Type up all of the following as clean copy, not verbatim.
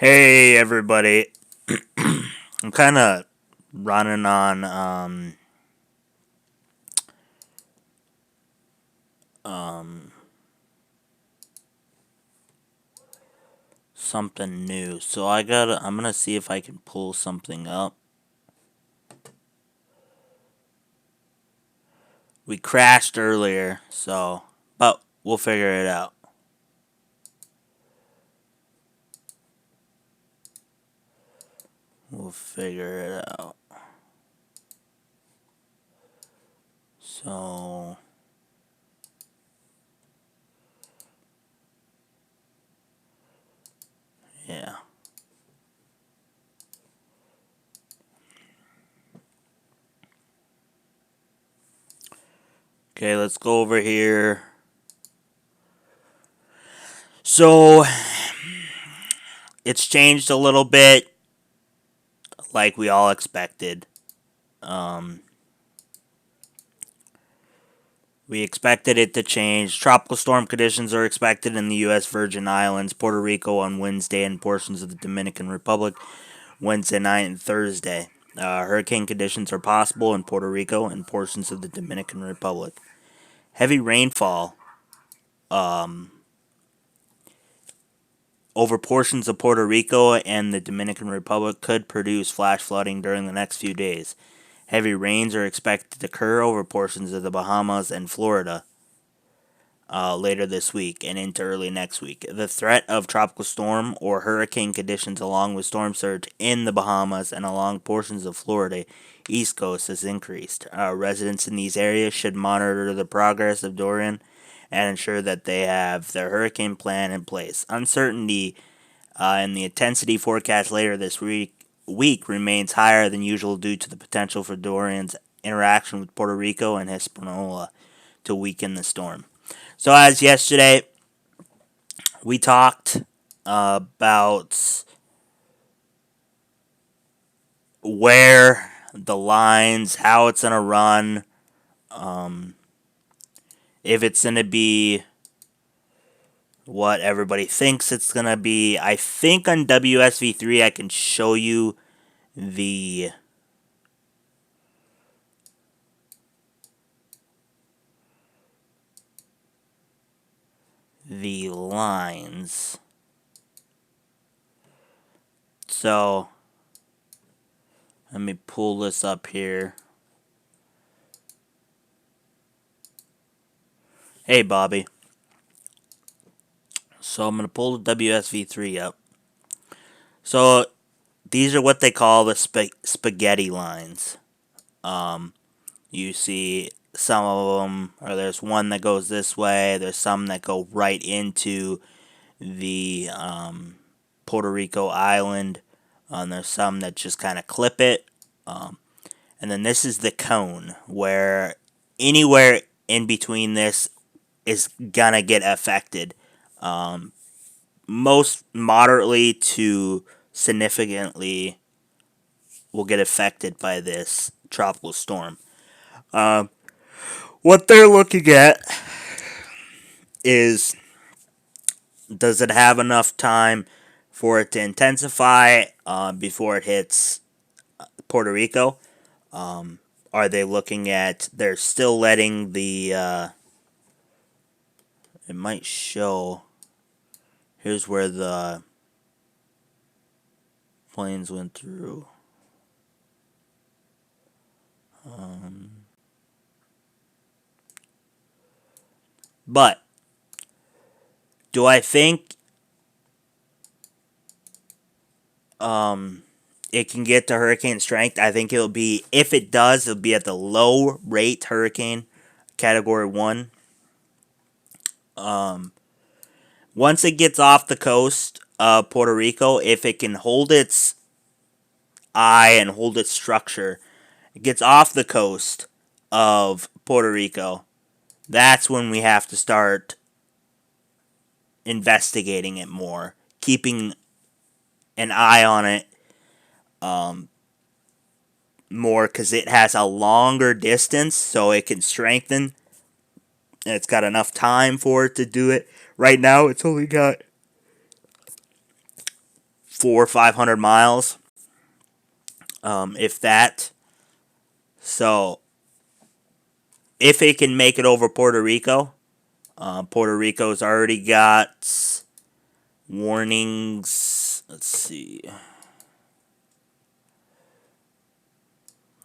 Hey everybody. I'm kind of running on um something new. So I'm going to see if I can pull something up. We crashed earlier, but we'll figure it out. We'll figure it out. So yeah. Okay, let's go over here. So it's changed a little bit, like we all expected. We expected it to change. Tropical storm conditions are expected in the U.S. Virgin Islands, Puerto Rico on Wednesday, and portions of the Dominican Republic Wednesday night and Thursday. Hurricane conditions are possible in Puerto Rico and portions of the Dominican Republic. Heavy rainfall over portions of Puerto Rico and the Dominican Republic could produce flash flooding during the next few days. Heavy rains are expected to occur over portions of the Bahamas and Florida later this week and into early next week. The threat of tropical storm or hurricane conditions, along with storm surge in the Bahamas and along portions of Florida East Coast, has increased. Residents in these areas should monitor the progress of Dorian and ensure that they have their hurricane plan in place. Uncertainty in the intensity forecast later this week remains higher than usual due to the potential for Dorian's interaction with Puerto Rico and Hispaniola to weaken the storm. So, as yesterday, we talked about where the lines, how it's going to run, if it's going to be what everybody thinks it's going to be. I think on WSV3 I can show you the lines. So, let me pull this up here. Hey, Bobby. So, I'm going to pull the WSV3 up. So, these are what they call the spaghetti lines. You see some of them, or there's one that goes this way. There's some that go right into the Puerto Rico island. There's some that just kind of clip it. And then this is the cone, where anywhere in between this is gonna get affected. Most moderately to significantly will get affected by this tropical storm. What they're looking at is, does it have enough time for it to intensify before it hits Puerto Rico? Are they looking at, they're still letting the, it might show, here's where the planes went through. But do I think it can get to hurricane strength? I think it'll be, if it does, it'll be at the low rate hurricane category 1. Once it gets off the coast of Puerto Rico, if it can hold its eye and hold its structure, it gets off the coast of Puerto Rico, that's when we have to start investigating it more, keeping an eye on it more, because it has a longer distance, so it can strengthen, and it's got enough time for it to do it. Right now, it's only got 400 or 500 miles, if that. So if it can make it over Puerto Rico, Puerto Rico's already got warnings. Let's see.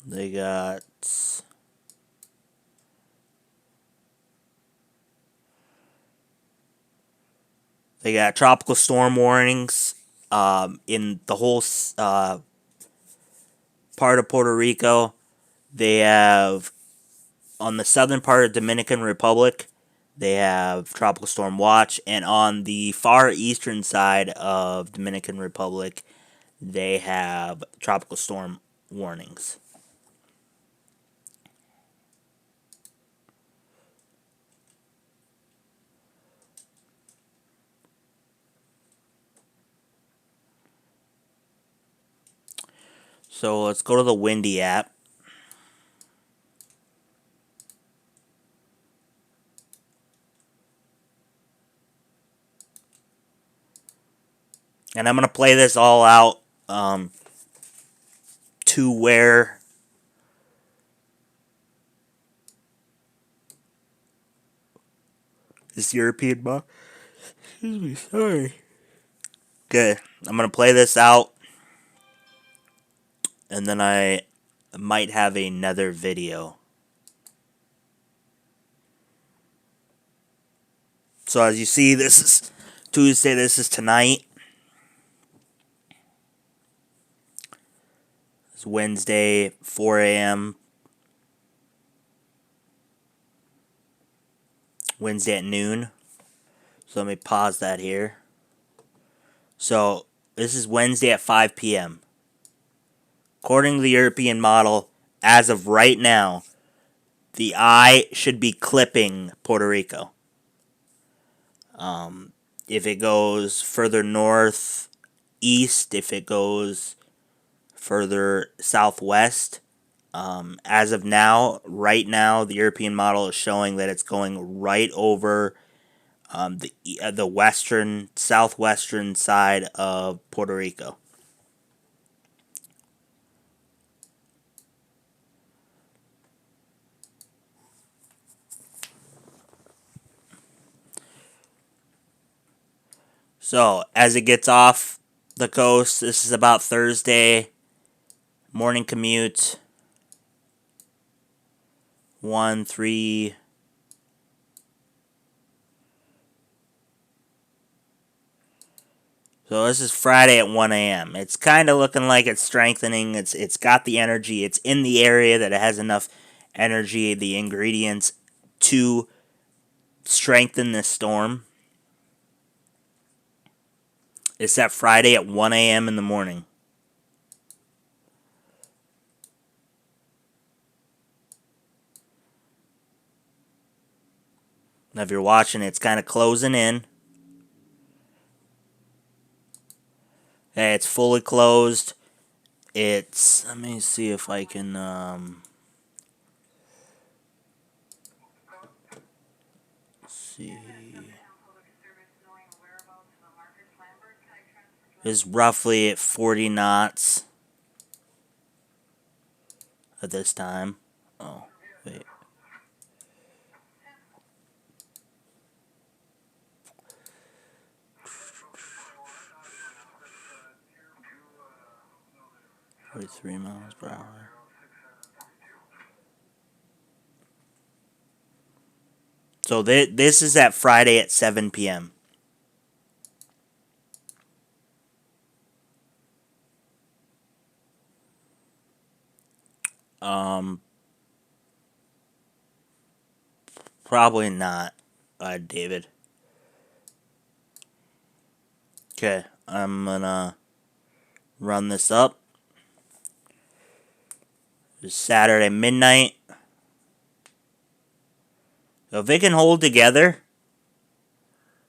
They got tropical storm warnings in the whole part of Puerto Rico. They have on the southern part of Dominican Republic, they have tropical storm watch, and on the far eastern side of Dominican Republic, they have tropical storm warnings. So let's go to the Windy app. And I'm going to play this all out to where this European box. Excuse me, sorry. Okay, I'm going to play this out. And then I might have another video. So as you see, this is Tuesday. This is tonight. It's Wednesday, 4 a.m. Wednesday at noon. So let me pause that here. So this is Wednesday at 5 p.m. According to the European model, as of right now, the eye should be clipping Puerto Rico. If it goes further north, east, if it goes further southwest, as of now, right now, the European model is showing that it's going right over the western, southwestern side of Puerto Rico. So, as it gets off the coast, this is about Thursday, morning commute, 1, 3... So this is Friday at 1 a.m. It's kind of looking like it's strengthening. It's got the energy. It's in the area that it has enough energy, the ingredients to strengthen this storm. It's that Friday at 1 a.m. in the morning. Now if you're watching, it's kind of closing in. Okay, it's fully closed. It's, let me see if I can, see. It's roughly at 40 knots at this time. Oh, wait. .3 miles per hour. So this is at Friday at 7 p.m. Probably not, David. Okay, I'm gonna run this up. It's Saturday midnight. So if it can hold together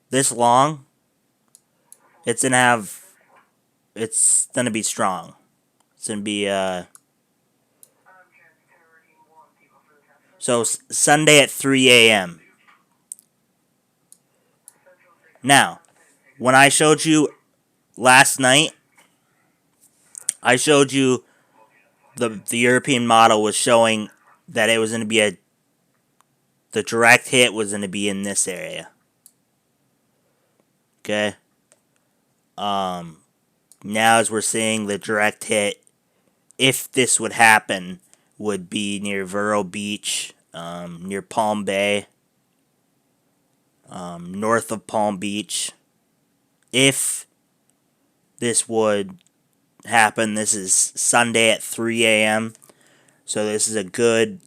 this long, it's gonna be strong. It's gonna be so Sunday at 3 a.m. Now, when I showed you last night I showed you the European model was showing that it was going to be the direct hit was going to be in this area. Okay. Now as we're seeing, the direct hit, if this would happen, would be near Vero Beach, near Palm Bay, north of Palm Beach. If this would happen, this is Sunday at 3 a.m. So this is a good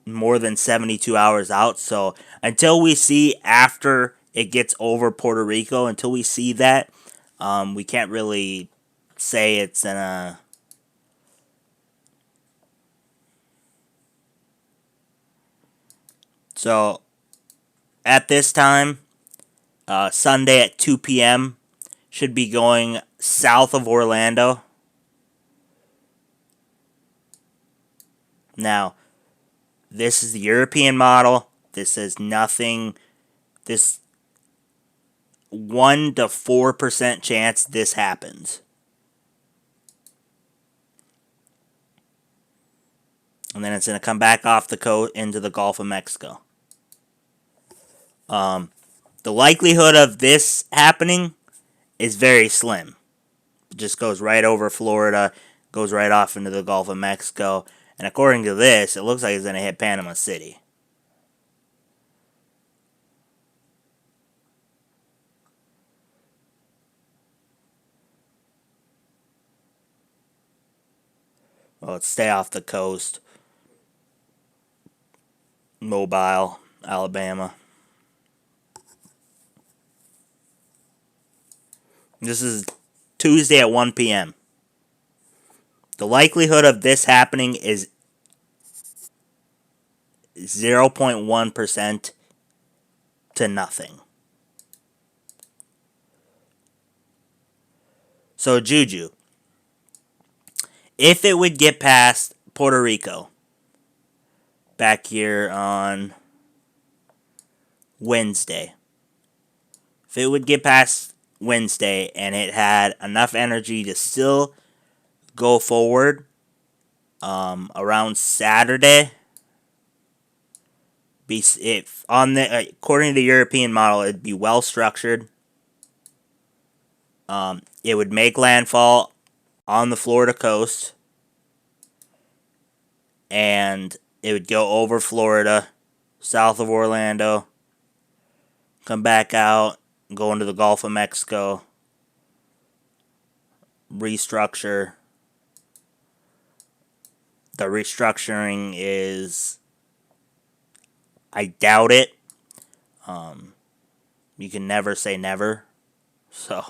more than 72 hours out. So until we see after it gets over Puerto Rico, until we see that, we can't really say it's in a. So at this time, Sunday at 2 p.m. should be going south of Orlando. Now, this is the European model. This is nothing. This 1 to 4% chance this happens. And then it's going to come back off the coast into the Gulf of Mexico. The likelihood of this happening is very slim. It just goes right over Florida, goes right off into the Gulf of Mexico. And according to this, it looks like it's going to hit Panama City. Well, let's stay off the coast. Mobile, Alabama. This is Tuesday at 1 p.m. The likelihood of this happening is 0.1% to nothing. So, Juju, if it would get past Puerto Rico back here on Wednesday, if it would get past Wednesday and it had enough energy to still go forward around Saturday, if on the according to the European model, it'd be well structured. It would make landfall on the Florida coast, and it would go over Florida, south of Orlando, come back out, go into the Gulf of Mexico, restructure. The restructuring is, I doubt it. You can never say never. So,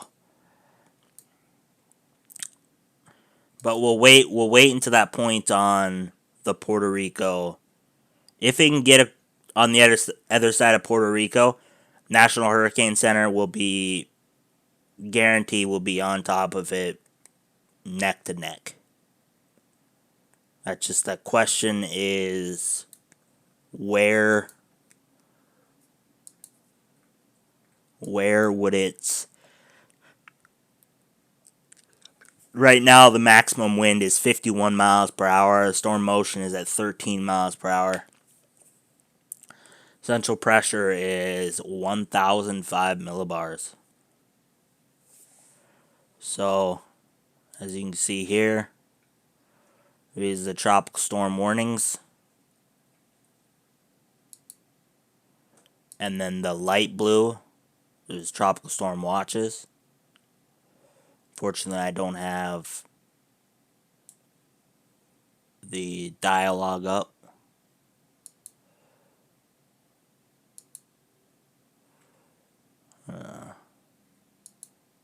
but we'll wait. We'll wait until that point on the Puerto Rico. If it can get on the other side of Puerto Rico, National Hurricane Center will be guaranteed will be on top of it, neck to neck. That's just the question is where would it. Right now, the maximum wind is 51 miles per hour. The storm motion is at 13 miles per hour. Central pressure is 1,005 millibars. So, as you can see here, these are the tropical storm warnings. And then the light blue is tropical storm watches. Fortunately, I don't have the dialogue up.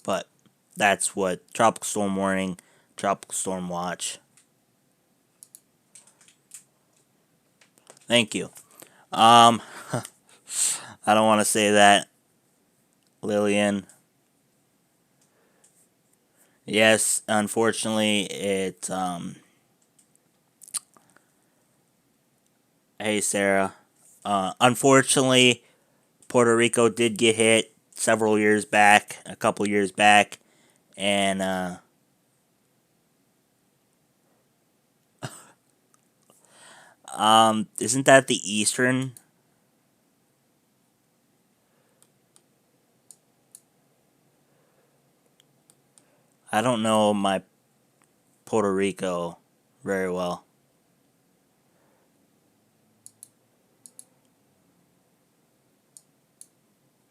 But that's what tropical storm warning, tropical storm watch. Thank you. I don't want to say that, Lillian. Yes, unfortunately, hey, Sarah. Unfortunately, Puerto Rico did get hit several years back, a couple years back, and Isn't that the eastern? I don't know my Puerto Rico very well.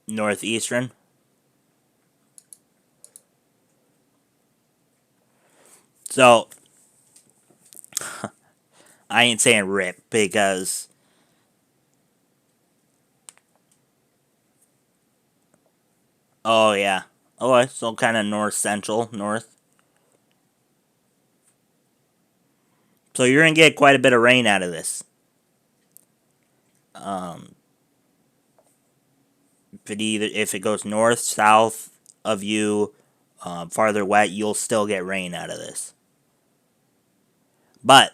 Northeastern? So, I ain't saying rip because. Oh, yeah. Oh, so kind of north central, north. So you're gonna get quite a bit of rain out of this. Um, if it goes north, south of you, farther west, you'll still get rain out of this. But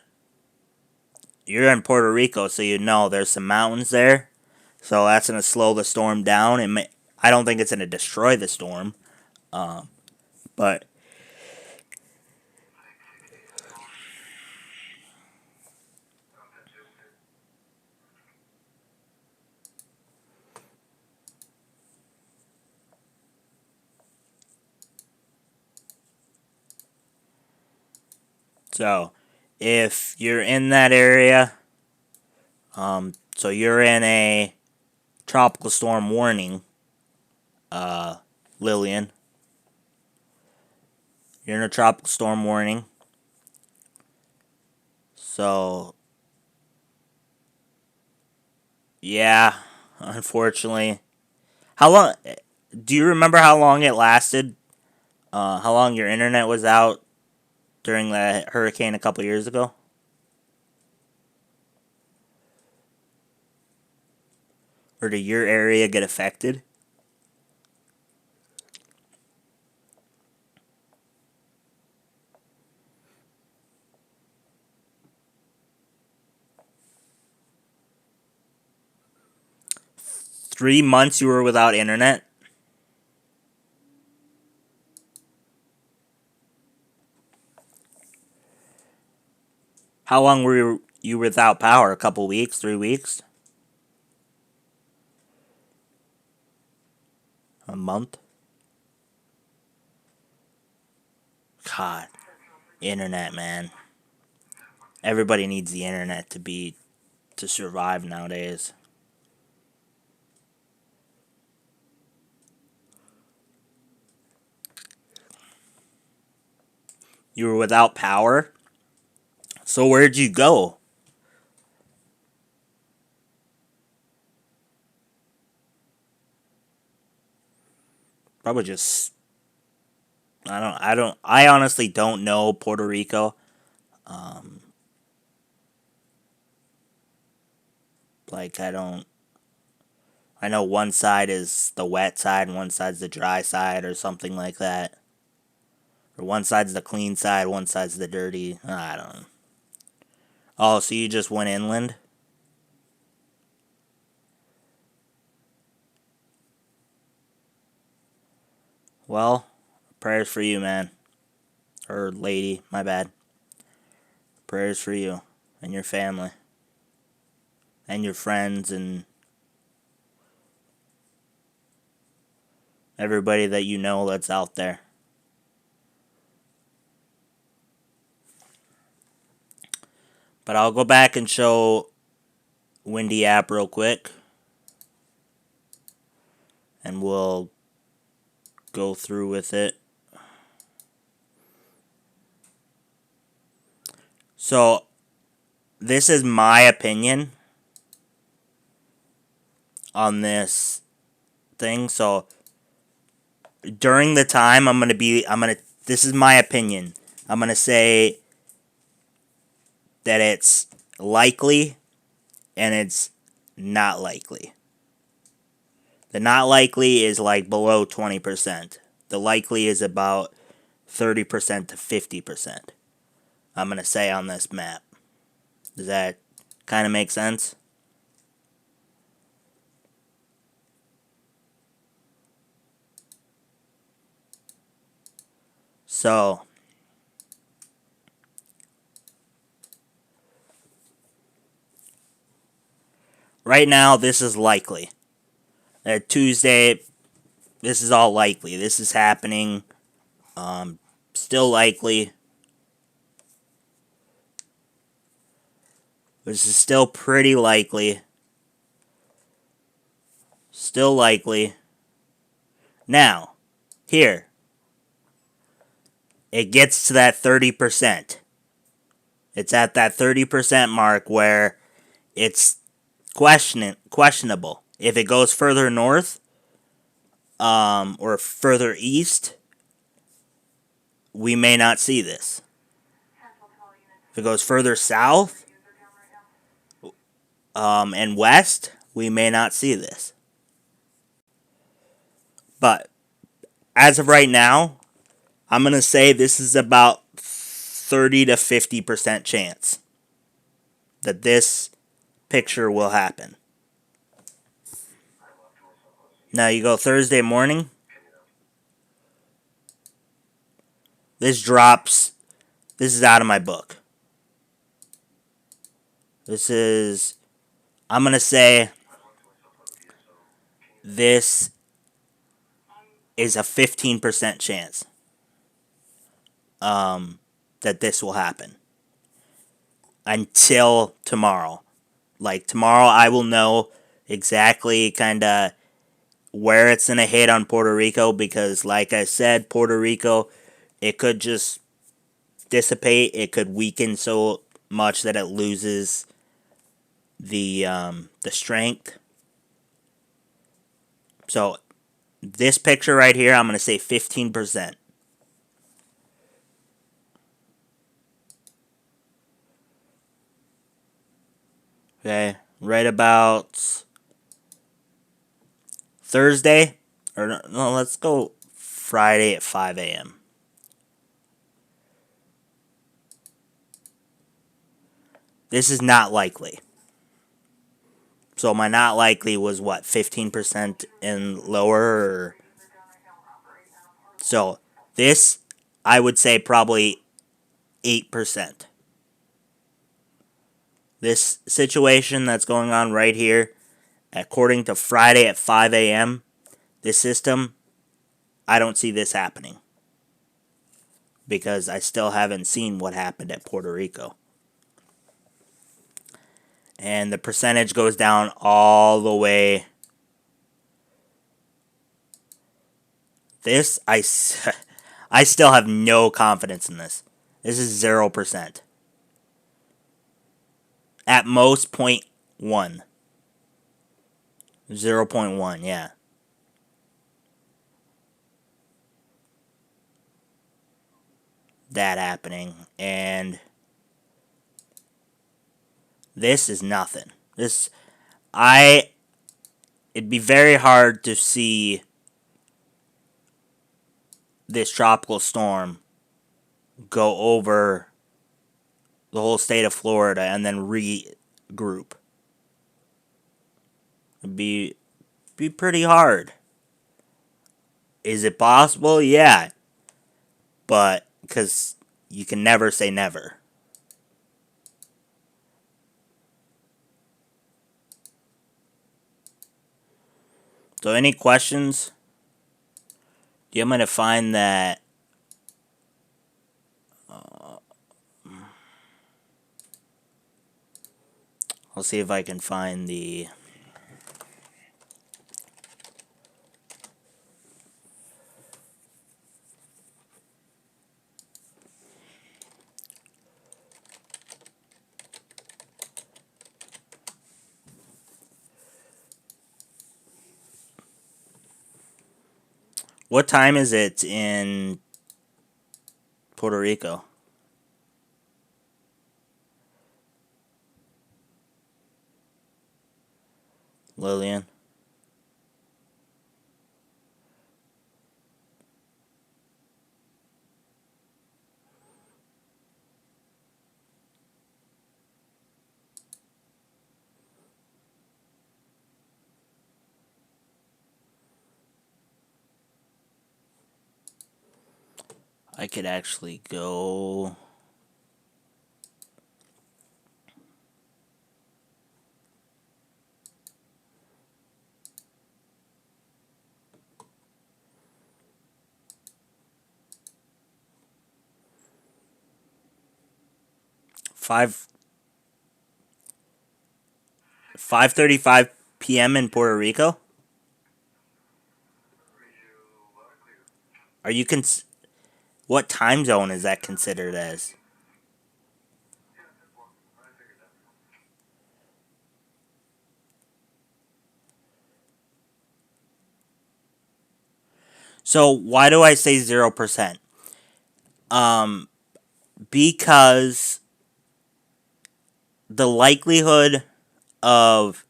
you're in Puerto Rico, so you know there's some mountains there, so that's gonna slow the storm down. I don't think it's gonna destroy the storm, um, but so if you're in that area, so you're in a tropical storm warning, uh, Lillian. You're in a tropical storm warning. So, yeah, unfortunately. How long? Do you remember how long it lasted? How long your internet was out during the hurricane a couple years ago? Or did your area get affected? 3 months you were without internet? How long were you without power? A couple weeks? 3 weeks? A month? God, internet, man. Everybody needs the internet to survive nowadays. You were without power? So where'd you go? Probably just I honestly don't know Puerto Rico. Um like I know one side is the wet side and one side's the dry side or something like that. Or one side's the clean side, one side's the dirty. I don't know. Oh, so you just went inland? Well, prayers for you, man. Or lady, my bad. Prayers for you and your family and your friends and everybody that you know that's out there. But I'll go back and show Windy app real quick and we'll go through with it. So, this is my opinion on this thing. So, during the time this is my opinion. I'm going to say that it's likely and it's not likely. The not likely is like below 20%. The likely is about 30% to 50%. I'm going to say on this map. Does that kind of make sense? So, right now, this is likely. Tuesday, this is all likely. This is happening. Still likely. This is still pretty likely. Still likely. Now, here. It gets to that 30%. It's at that 30% mark where it's questionable. If it goes further north, or further east, we may not see this. If it goes further south, and west, we may not see this. But as of right now, I'm going to say this is about 30 to 50% chance that this picture will happen. Now you go Thursday morning. This drops. This is out of my book. This is. I'm going to say this is a 15% chance that this will happen. Until tomorrow. Like tomorrow I will know exactly kind of where it's going to hit on Puerto Rico, because like I said, Puerto Rico, it could just dissipate. It could weaken so much that it loses the strength. So this picture right here, I'm going to say 15%. Okay, right about Thursday, or no, let's go Friday at 5 a.m. This is not likely. So my not likely was what, 15% and lower? Or... So this, I would say probably 8%. This situation that's going on right here, according to Friday at 5 a.m., this system, I don't see this happening. Because I still haven't seen what happened at Puerto Rico. And the percentage goes down all the way. This, I still have no confidence in this. This is 0%. At most, 0.1. 0.1, yeah. That happening. And this is nothing. It'd be very hard to see this tropical storm go over the whole state of Florida and then regroup. It'd be pretty hard. Is it possible? Yeah. But, because you can never say never. So, any questions? Do you want me to find that? I'll see if I can find the... What time is it in Puerto Rico? Lillian? I could actually go... 5 5:35 p.m. in Puerto Rico. Are you what time zone is that considered as? So why do I say 0%? Um, because the likelihood of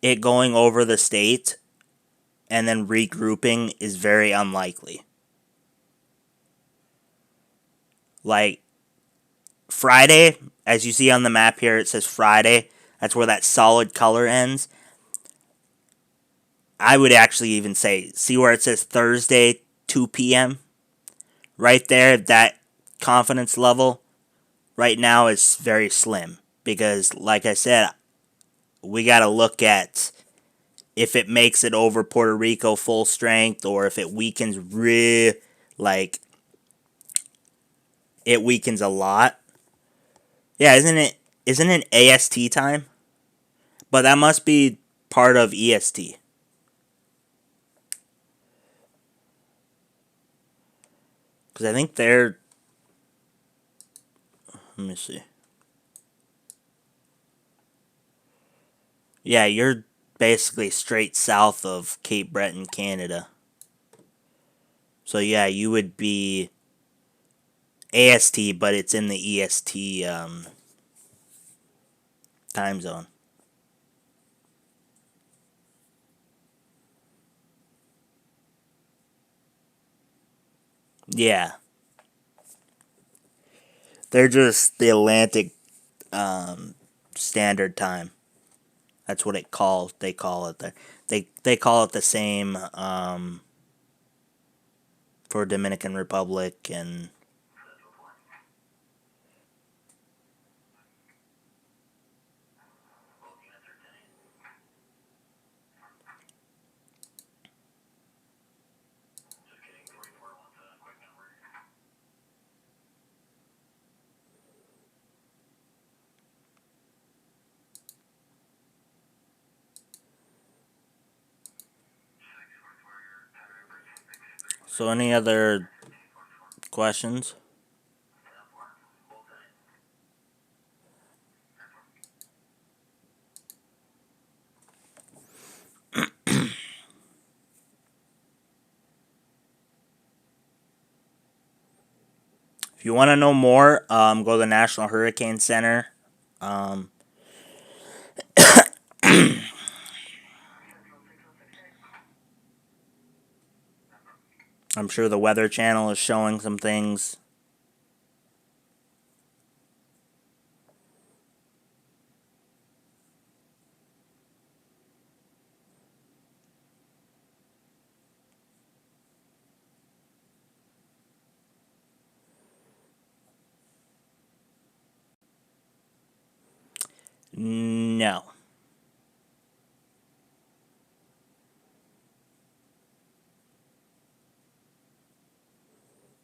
it going over the state and then regrouping is very unlikely. Like Friday, as you see on the map here, it says Friday. That's where that solid color ends. I would actually even say, see where it says Thursday, 2 p.m.? Right there, that confidence level right now is very slim. Because, like I said, we got to look at if it makes it over Puerto Rico full strength or if it weakens like, it weakens a lot. Yeah, isn't it AST time? But that must be part of EST. Because I think they're. Let me see. Yeah, you're basically straight south of Cape Breton, Canada. So yeah, you would be AST, but it's in the EST time zone. Yeah, they're just the Atlantic Standard Time. That's what they call it there. They call it the same for Dominican Republic and. So any other questions? If you want to know more, go to the National Hurricane Center. Um, I'm sure the Weather Channel is showing some things. No,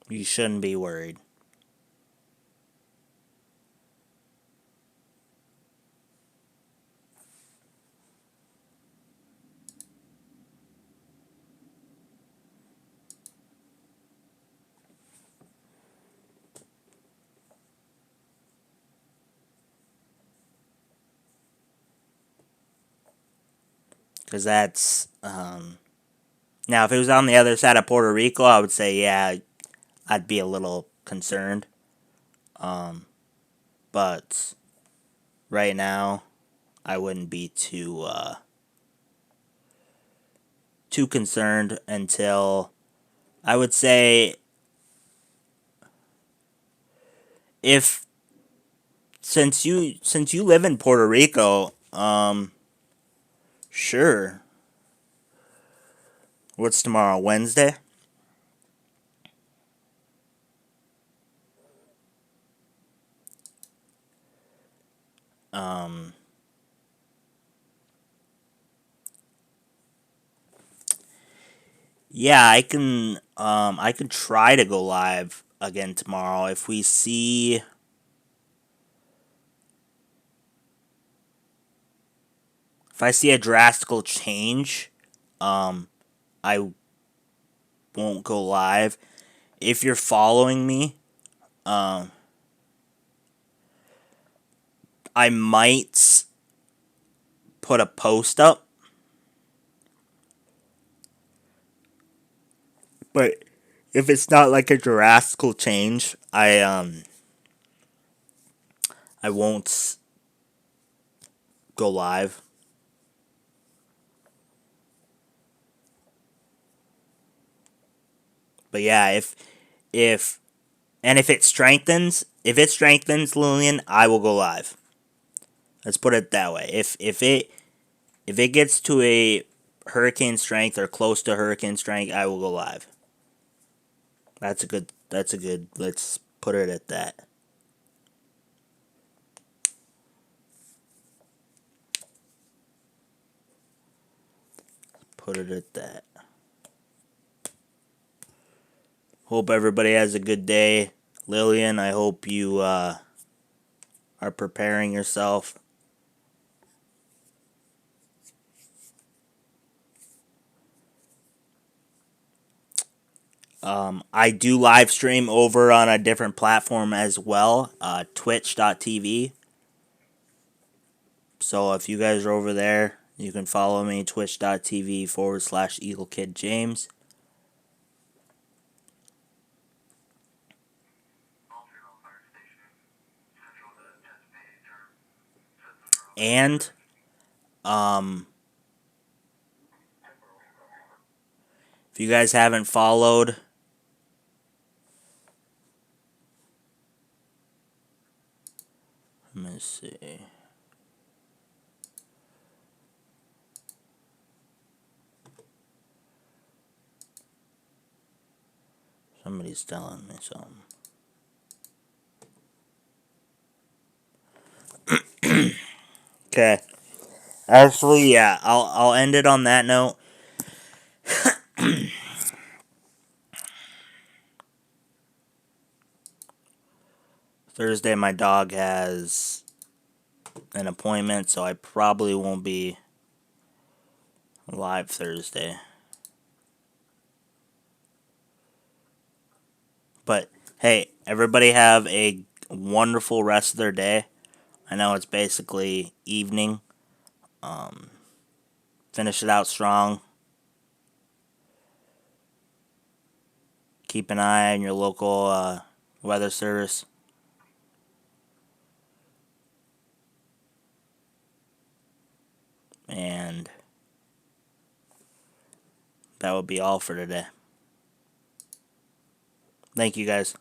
you shouldn't be worried. Because that's. Now, if it was on the other side of Puerto Rico, I would say, yeah, I'd be a little concerned. But right now, I wouldn't be too concerned until I would say if since you live in Puerto Rico, sure. What's tomorrow? Wednesday? Um yeah, I can try to go live again tomorrow if we see if I see a drastical change, I won't go live. If you're following me, I might put a post up, but if it's not like a drastical change, I won't go live. But yeah, if if it strengthens, Lillian, I will go live. Let's put it that way. If it gets to a hurricane strength or close to hurricane strength, I will go live. That's a good. Let's put it at that. Put it at that. Hope everybody has a good day. Lillian, I hope you are preparing yourself. I do live stream over on a different platform as well, twitch.tv. So if you guys are over there, you can follow me, twitch.tv/EagleKidJames. And if you guys haven't followed, let me see. Somebody's telling me something. Okay. Actually, yeah, I'll end it on that note. Thursday, my dog has an appointment, so I probably won't be live Thursday. But hey, everybody have a wonderful rest of their day. I know it's basically evening. Finish it out strong. Keep an eye on your local weather service. And that would be all for today. Thank you, guys.